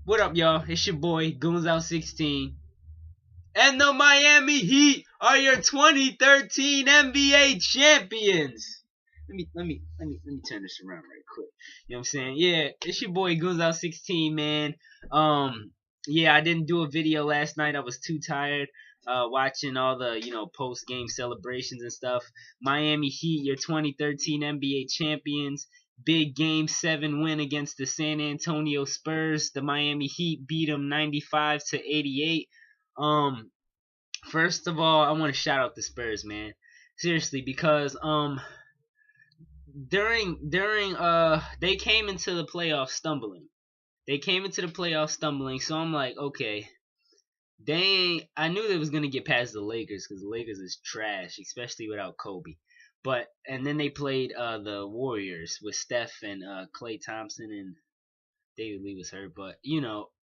What up, y'all? It's your boy Goons Out 16, and the Miami Heat are your 2013 NBA champions. Let me turn this around right quick. You know what I'm saying? Yeah, it's your boy Goons Out 16, man. Yeah, I didn't do a video last night. I was too tired. Watching all the post game celebrations and stuff. Miami Heat, your 2013 NBA champions. Big Game 7 win against the San Antonio Spurs. The Miami Heat beat them 95-88. First of all, I want to shout out the Spurs, man. Seriously, because during they came into the playoffs stumbling. So I'm like, okay, I knew they was gonna get past the Lakers because the Lakers is trash, especially without Kobe. And then they played the Warriors with Steph and Klay Thompson, and David Lee was hurt. But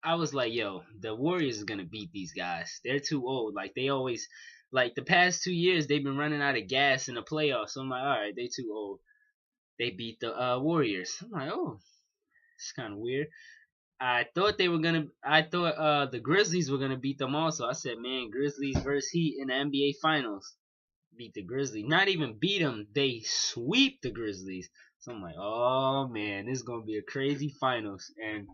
I was like, yo, the Warriors is gonna beat these guys. They're too old. Like they always, like the past 2 years, they've been running out of gas in the playoffs. So I'm like, all right, they too old. They beat the Warriors. I'm like, oh, it's kind of weird. I thought the Grizzlies were gonna beat them also. I said, man, Grizzlies versus Heat in the NBA Finals. Beat the Grizzlies. Not even beat them. They sweep the Grizzlies. So I'm like, oh man, this is gonna be a crazy finals. And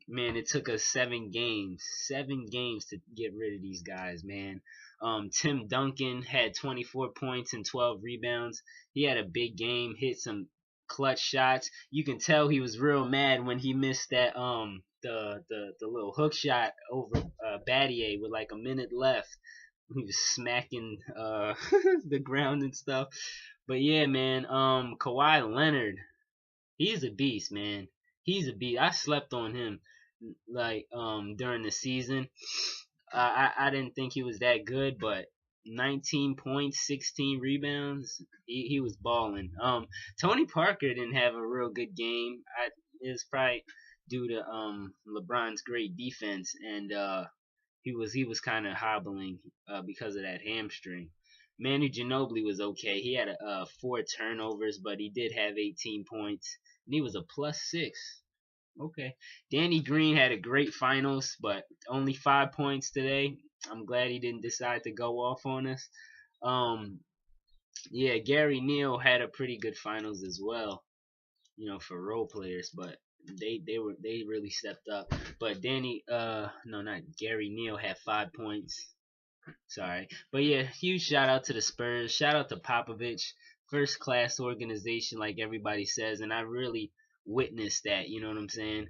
man, it took us 7 games to get rid of these guys, man. Tim Duncan had 24 points and 12 rebounds. He had a big game, hit some clutch shots. You can tell he was real mad when he missed that the little hook shot over Battier with like a minute left. He was smacking the ground and stuff. But yeah, man, Kawhi Leonard, he's a beast, man. He's a beast. I slept on him like during the season. I didn't think he was that good, but 19 points, 16 rebounds. He was balling. Tony Parker didn't have a real good game. It's probably due to LeBron's great defense, and he was kind of hobbling because of that hamstring. Manu Ginobili was okay. He had 4 turnovers, but he did have 18 points, and he was a +6. Okay. Danny Green had a great finals, but only 5 points today. I'm glad he didn't decide to go off on us. Um, yeah, Gary Neal had a pretty good finals as well, for role players, but they really stepped up. But no, not Gary Neal had 5 points. Sorry. But yeah, huge shout out to the Spurs. Shout out to Popovich. First class organization, like everybody says, and I really witnessed that, you know what I'm saying?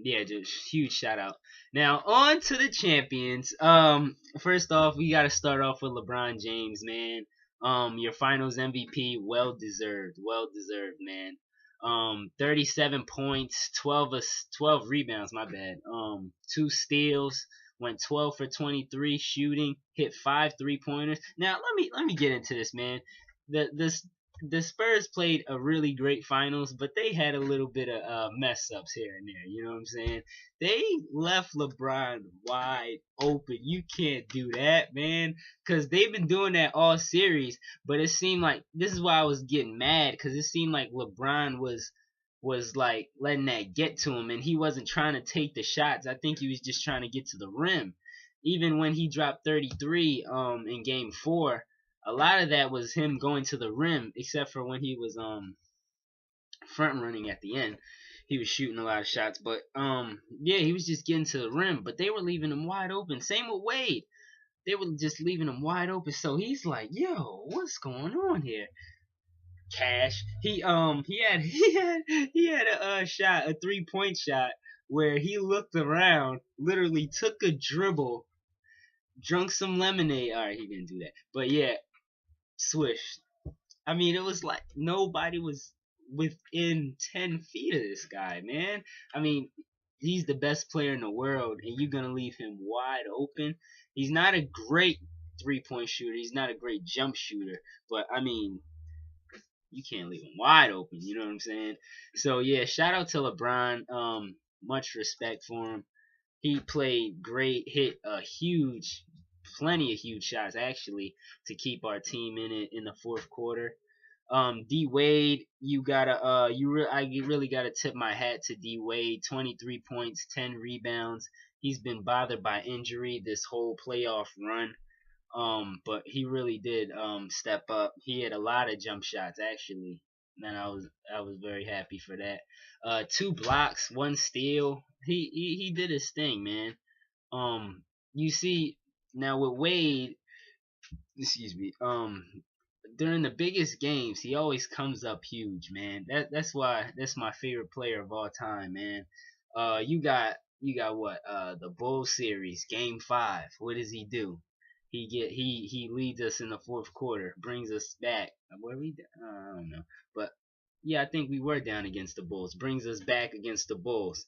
Yeah, just huge shout out. Now on to the champions. First off, we gotta start off with LeBron James, man. Your finals MVP, well deserved, man. 37 points, 12 rebounds, my bad. 2 steals, went 12 for 23 shooting, hit 5 3-pointers. Now let me get into this, man. The Spurs played a really great finals, but they had a little bit of mess ups here and there. You know what I'm saying? They left LeBron wide open. You can't do that, man, because they've been doing that all series. But it seemed like this is why I was getting mad, because it seemed like LeBron was like letting that get to him, and he wasn't trying to take the shots. I think he was just trying to get to the rim. Even when he dropped 33 in game 4, a lot of that was him going to the rim, except for when he was front running at the end. He was shooting a lot of shots, but yeah, he was just getting to the rim, but they were leaving him wide open. Same with Wade. They were just leaving him wide open. So he's like, "Yo, what's going on here?" Cash. He had a shot, a 3-point shot, where he looked around, literally took a dribble, drunk some lemonade. All right, he didn't do that, but yeah, swish. I mean, it was like nobody was within 10 feet of this guy, man. I mean, he's the best player in the world, and you're gonna leave him wide open. He's not a great 3-point shooter. He's not a great jump shooter, but I mean, you can't leave him wide open. You know what I'm saying? So yeah, shout out to LeBron. Much respect for him. He played great, hit plenty of huge shots actually to keep our team in it in the fourth quarter. D Wade, I really gotta tip my hat to D Wade. 23 points, 10 rebounds. He's been bothered by injury this whole playoff run. But he really did step up. He had a lot of jump shots actually, and I was very happy for that. 2 blocks, 1 steal. He did his thing, man. You see now with Wade, excuse me. During the biggest games, he always comes up huge, man. That's why that's my favorite player of all time, man. You got what? The Bulls series, Game 5. What does he do? He leads us in the fourth quarter, brings us back. Were we? I don't know, but yeah, I think we were down against the Bulls. Brings us back against the Bulls.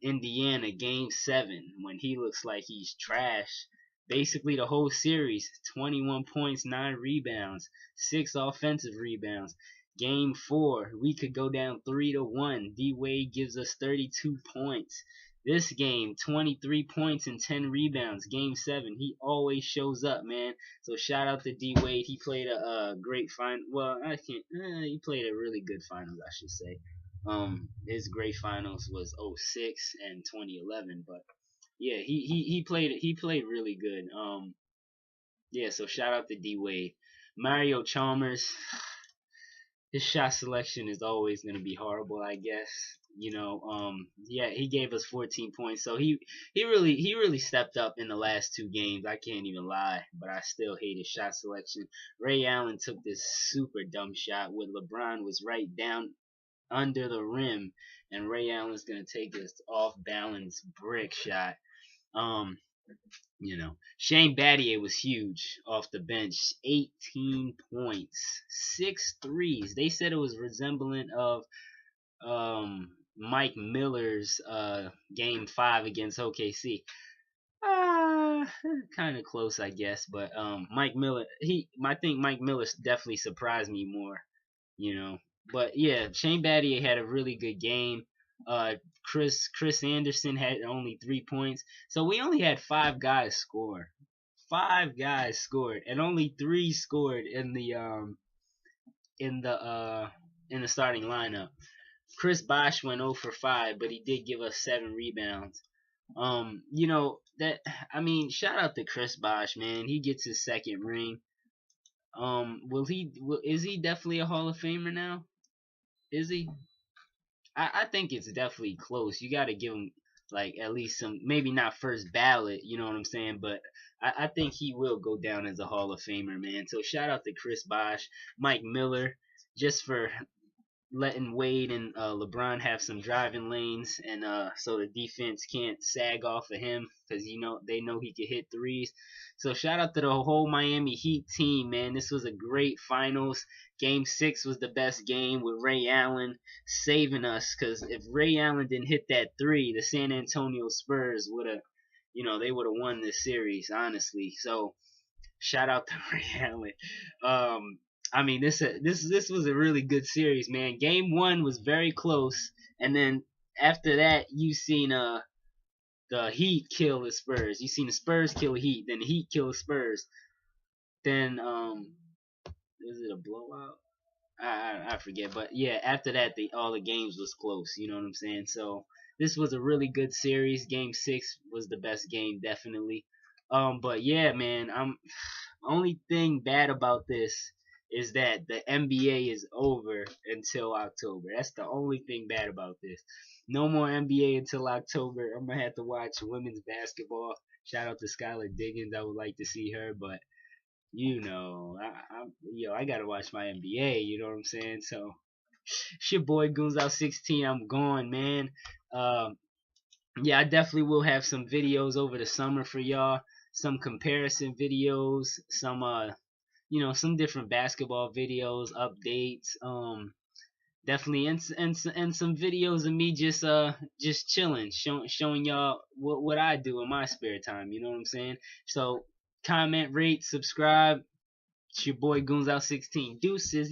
Indiana, Game 7, when he looks like he's trash. Basically, the whole series: 21 points, 9 rebounds, 6 offensive rebounds. Game 4, we could go down 3-1. D Wade gives us 32 points. This game, 23 points and 10 rebounds. Game 7, he always shows up, man. So shout out to D Wade. He played a great final. Well, I can't. He played a really good finals, I should say. His great finals was '06 and 2011, but yeah, he played really good. Yeah, so shout out to D Wade. Mario Chalmers, his shot selection is always gonna be horrible, I guess. Yeah, he gave us 14 points, so he really stepped up in the last 2 games. I can't even lie, but I still hate his shot selection. Ray Allen took this super dumb shot where LeBron was right down under the rim, and Ray Allen's gonna take this off balance brick shot. Um, Shane Battier was huge off the bench. 18 points, 6 threes. They said it was resemblant of Mike Miller's Game 5 against OKC. Kind of close, I guess, but Mike Miller, I think Mike Miller definitely surprised me more, you know. But yeah, Shane Battier had a really good game. Chris Anderson had only 3 points, so we only had 5 guys score. 5 guys scored, and only 3 scored in the starting lineup. Chris Bosh went 0 for 5, but he did give us 7 rebounds. That I mean, shout out to Chris Bosh, man. He gets his second ring. Is he definitely a Hall of Famer now? Is he? I think it's definitely close. You got to give him like at least some, maybe not first ballot, you know what I'm saying? But I think he will go down as a Hall of Famer, man. So shout out to Chris Bosh, Mike Miller, just for letting Wade and LeBron have some driving lanes, and so the defense can't sag off of him because they know he can hit threes. So shout out to the whole Miami Heat team, man. This was a great finals. Game 6 was the best game with Ray Allen saving us, because if Ray Allen didn't hit that 3, the San Antonio Spurs would have, they would have won this series, honestly. So shout out to Ray Allen. I mean, this was a really good series, man. Game 1 was very close, and then after that, you seen the Heat kill the Spurs. You seen the Spurs kill the Heat, then the Heat kill the Spurs. Then is it a blowout? I forget, but yeah, after that, all the games was close. You know what I'm saying? So this was a really good series. Game 6 was the best game, definitely. But yeah, man, only thing bad about this is that the NBA is over until October. That's the only thing bad about this. No more NBA until October. I'm gonna have to watch women's basketball. Shout out to Skylar Diggins. I would like to see her, but I gotta watch my NBA. You know what I'm saying? So, it's your boy Goons Out 16. I'm gone, man. Yeah, I definitely will have some videos over the summer for y'all. Some comparison videos, some different basketball videos, updates. Definitely, and some videos of me just chilling, showing y'all what I do in my spare time. You know what I'm saying? So comment, rate, subscribe. It's your boy Goons Out 16. Deuces,